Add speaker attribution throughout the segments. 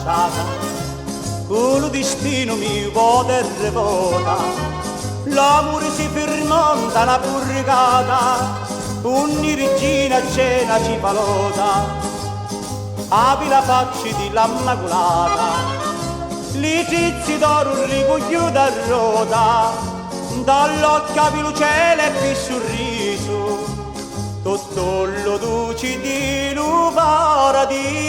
Speaker 1: passata, con il destino mio poter vota, l'amore si firmonta una burricata, ogni regina cena ci palota, apri la faccia di l'ammaculata, li tizi d'oro ricogliuta a rota, dall'occhio apri il cielo e più sorriso, tutto lo luce di un paradiso.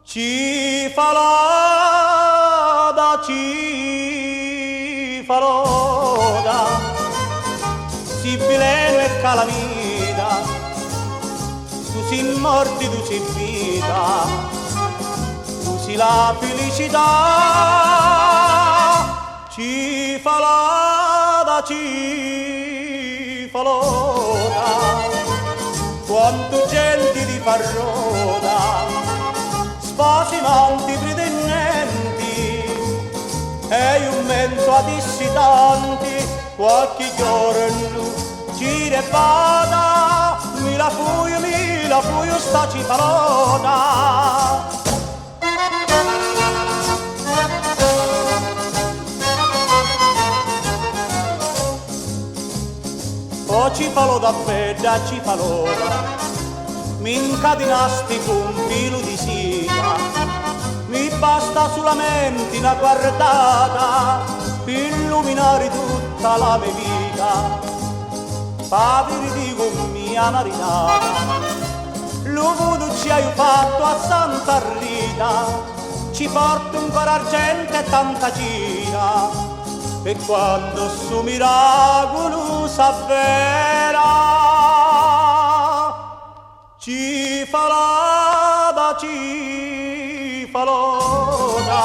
Speaker 1: Ci fa loda, ci fa loda, si veleno e calamita, tu si morti, tu si vita, tu si la felicità. Ci fa loda, ci fa loda, quanto gente di farroda, spasimante pretendenti, e un mezzo a dissidanti, qualche giorno ci repata, mi la fuio sta cifalota. Oh cifalota bella cifalota, mi incadinasti con un filo di seta, mi basta solamente una guardata per illuminare tutta la mia vita. Padre dico mia marinata, lo voto ci hai fatto a Santa Rita, ci porto un cor argento e tanta gira, e quando su miracolo s'avvera, ci fa loda, ci fa loda,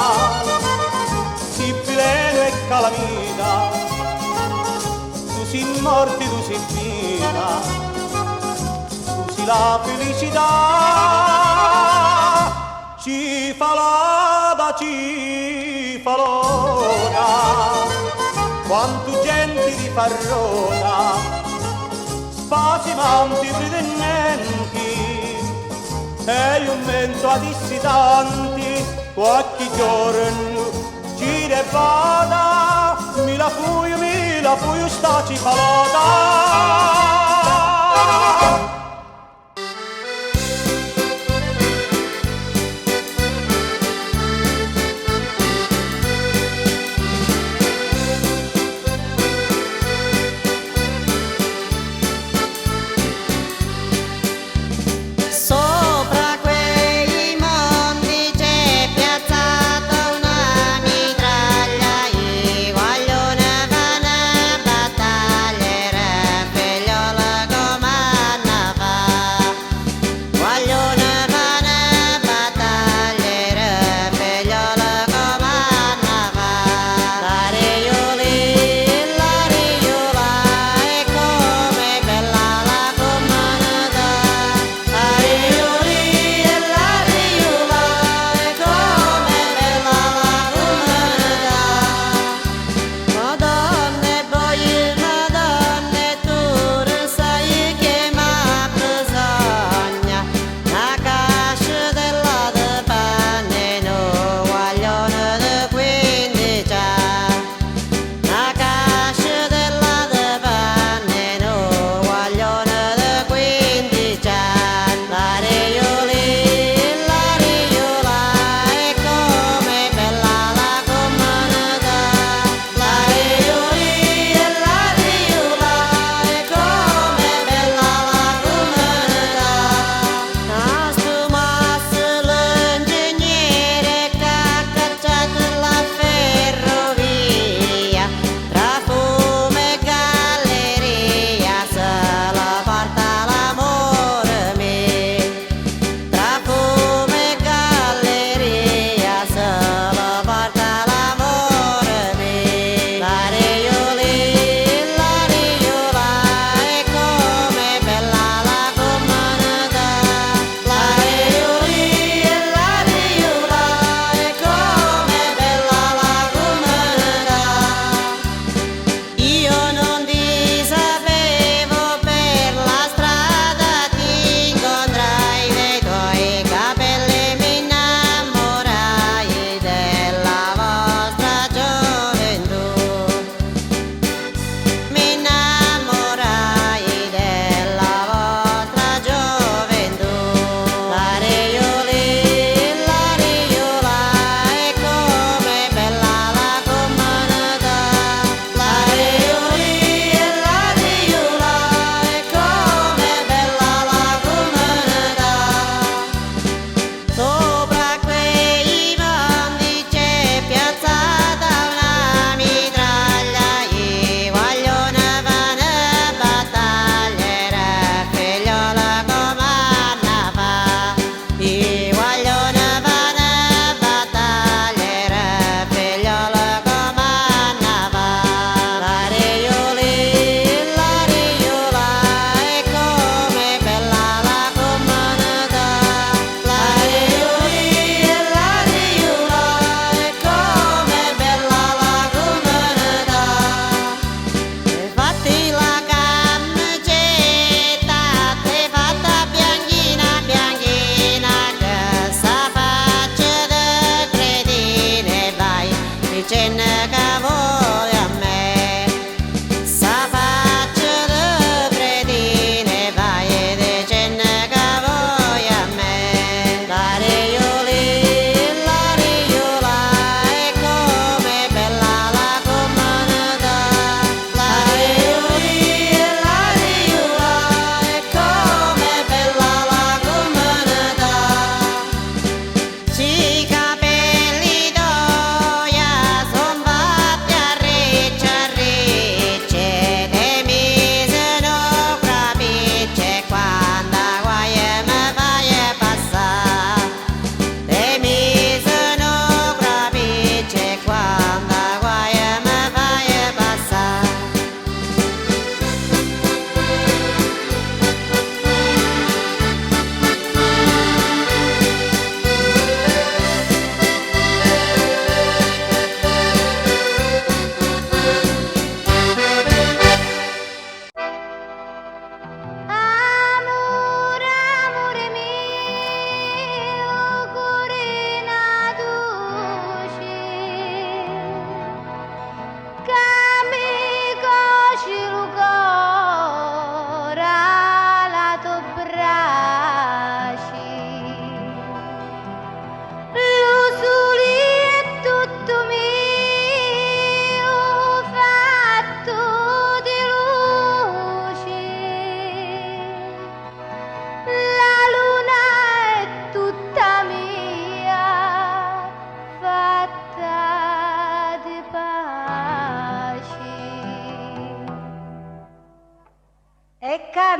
Speaker 1: si veleno e calamita, tu si morti, tu si vita, tu si la felicità. Ci fa loda, ci fa loda, quanto gente di farroda, spasimanti pretendenti, e un mezzo a dissidanti, qualche giorno gira e vada, mi la fuio sta cifalota.
Speaker 2: Battaglia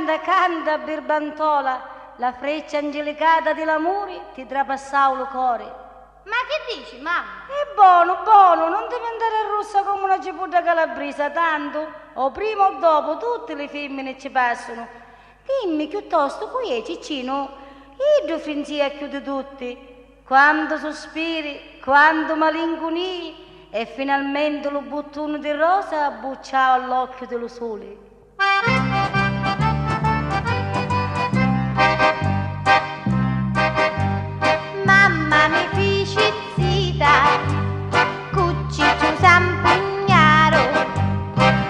Speaker 2: canta, canta, birbantola, la freccia angelicata di l'amore ti trapassau il cuore.
Speaker 3: Ma che dici, mamma?
Speaker 2: È buono, buono, non devi andare rossa come una cipolla calabresa, tanto o prima o dopo tutte le femmine ci passano. Dimmi piuttosto, qui è Ciccino, i due frinzia più di tutti, quando sospiri, quando malinconii e finalmente lo bottone di rosa bucciava all'occhio dello sole.
Speaker 3: Mamma mi fece zita, cuccicio sampugnaro,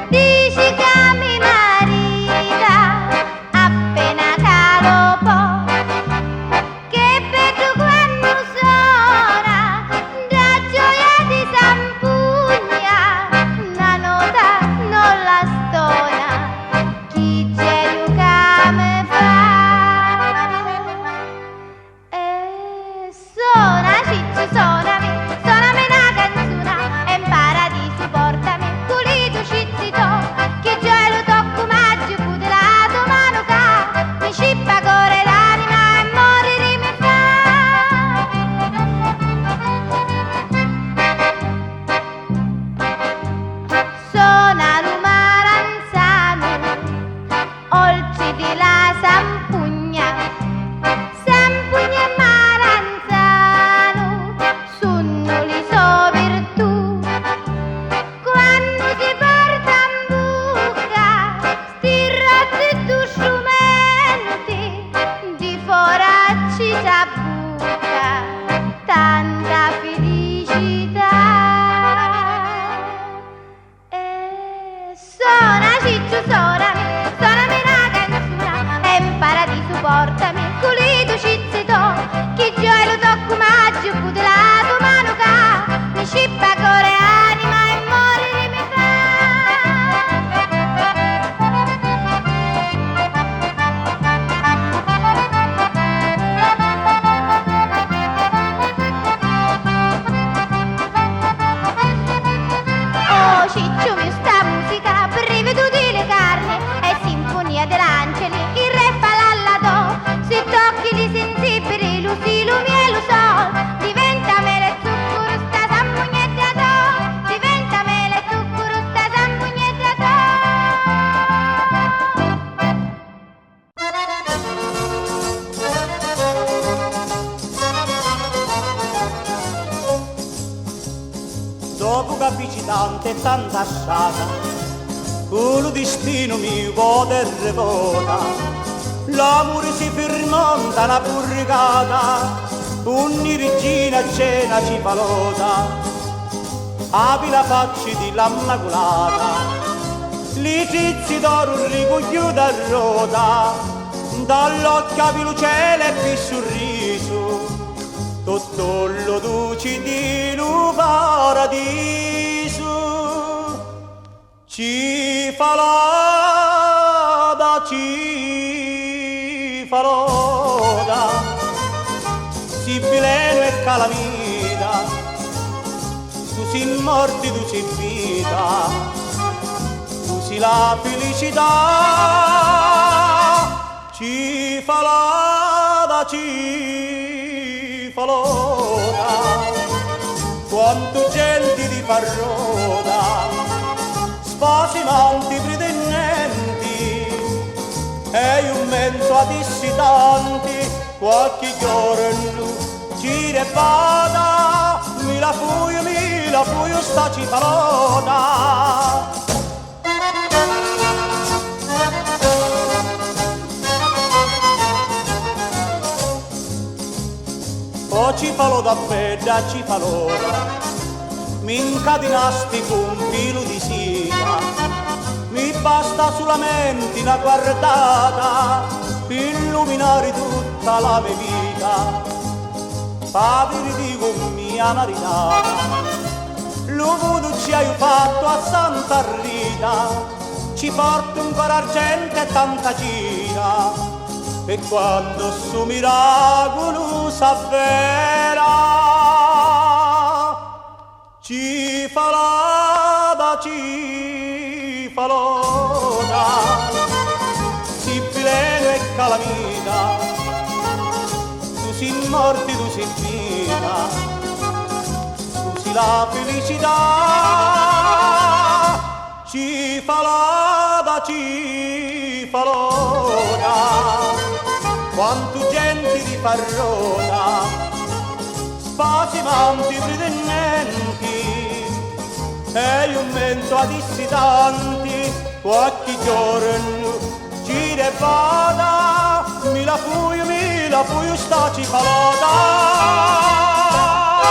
Speaker 3: dici che mi marita, appena calopò, che vedo quando suona, da gioia di sampugna, la nota non la stona, chi c'è che me fa? Suona ciccio, suonami una canzone e in paradiso portami, pulito cizzito, che già lo tocco maggio, pude la tua mano ca, mi scippa core l'anima e morire mi fa. Suona l'umaranzano, oltre di la sampugna, sampugna e maranzano, sono le sue virtù. Quando si porta in bocca, sti rozzi tu strumenti, di foracci s'abbucca, tanta felicità. Suona ciccio, suonami una canzone e in paradiso portami, culito cizzito, chi gioia lo tocco maggio, pude la tua mano ca, mi scippa core anima e morire mi fa. Oh ciccio mio, sta musica, brivido di le carni, è sinfonia dell'angeli, il re fa l'alladò, se tocchi li sensibili, lo si, lo mie, lo sol, diventa mele e zucchero, sta sampugnetta do, diventa mele e zucchero, sta sampugnetta do.
Speaker 1: Dopo capisci tante e tanta sciata, con il destino mio poter vota, l'amore si firmonta una burricata, ogni regina a cena ci palota, apri la faccia di l'ammaculata, li tizi d'oro ricogliuti a rota, dall'occhio apri il cielo e più sorriso, tutto lo luce di un paradiso, ci fa loda, ci fa loda, si veleno e calamita, tu sei morti, tu sei vita, tu sei la felicità, ci fa loda, ci fa loda, quanto gente di farroda, sposi manti pretendenti, e un mezzo a dissidanti, qualche giorno gira e vada, mi la fuio, sta cifalota. Oh cifalota bella, cifalota, mi incadinasti con un filo di seta, mi basta solamente una guardata per illuminare tutta la mia vita. Padre dico mia maritata, l'uomo ci hai fatto a Santa Rita, ci porta un cuore argento e tanta gira, e quando su miracolo s'avvera, ci fa l'ada, ci fa l'oda, si calamita, tu sei morti, tu sei vita, tu sei la felicità, cifalada, cifalona, quanto gente di farrona, spazimanti pretendenti, e un mento a dissitanti, qualche giorno ci ne vada, mi la fuio sta cifalata.